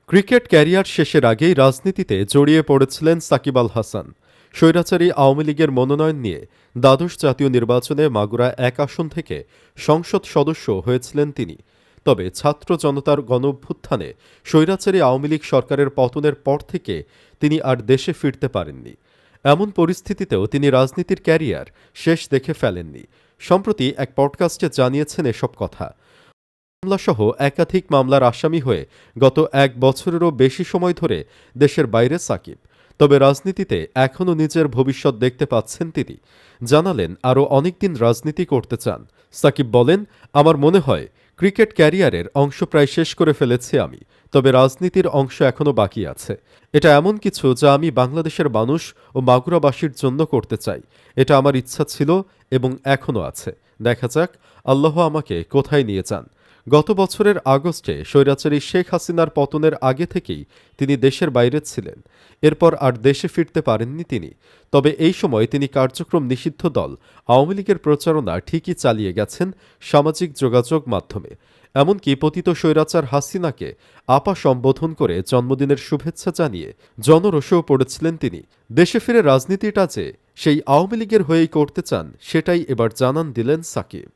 Cricket career শেষের আগেই রাজনীতিতে জড়িয়ে পড়েছিলেন সাকিব আল হাসান। স্বৈরাচারী আওয়ামী লীগের মনোনয়ন নিয়ে দ্বাদশ জাতীয় নির্বাচনে মাগুরা ১ আসন থেকে সংসদ সদস্য হয়েছিলেন তিনি। তবে ছাত্র জনতার গণঅভ্যুত্থানে স্বৈরাচারী আওয়ামী লীগ সরকারের পতনের পর থেকে তিনি আর দেশে ফিরতে পারেননি। এমন পরিস্থিতিতেও তিনি রাজনীতির ক্যারিয়ার শেষ দেখে ফেলেননি। সম্প্রতি এক পডকাস্টে জানিয়েছেন এসব কথা। মামলাসহ একাধিক মামলার আসামি হয়ে গত ১ বছরেরও বেশি সময় ধরে দেশের বাইরে সাকিব। তবে রাজনীতিতে এখনও নিজের ভবিষ্যৎ দেখতে পাচ্ছেন তিনি। জানালেন আরও অনেকদিন রাজনীতি করতে চান। সাকিব বলেন, আমার মনে হয় ক্রিকেট ক্যারিয়ারের অংশ প্রায় শেষ করে ফেলেছি আমি, তবে রাজনীতির অংশ এখনও বাকি আছে। এটা এমন কিছু যা আমি বাংলাদেশের মানুষ ও মাগুরাবাসীর জন্য করতে চাই। এটা আমার ইচ্ছা ছিল এবং এখনও আছে। দেখা যাক আল্লাহ আমাকে কোথায় নিয়ে যান। গত বছরের আগস্টে স্বৈরাচারী শেখ হাসিনার পতনের আগে থেকেই তিনি দেশের বাইরে ছিলেন। এরপর আর দেশে ফিরতে পারেননি তিনি। তবে এই সময় তিনি কার্যক্রম নিষিদ্ধ দল আওয়ামী লীগের প্রচারণা ঠিকই চালিয়ে গেছেন সামাজিক যোগাযোগ মাধ্যমে। এমনকি পতিত স্বৈরাচার হাসিনাকে আপা সম্বোধন করে জন্মদিনের শুভেচ্ছা জানিয়ে জনরোষেও পড়েছিলেন তিনি। দেশে ফিরে রাজনীতিটা যে সেই আওয়ামী লীগের হয়েই করতে চান, সেটাই এবার জানান দিলেন সাকিব।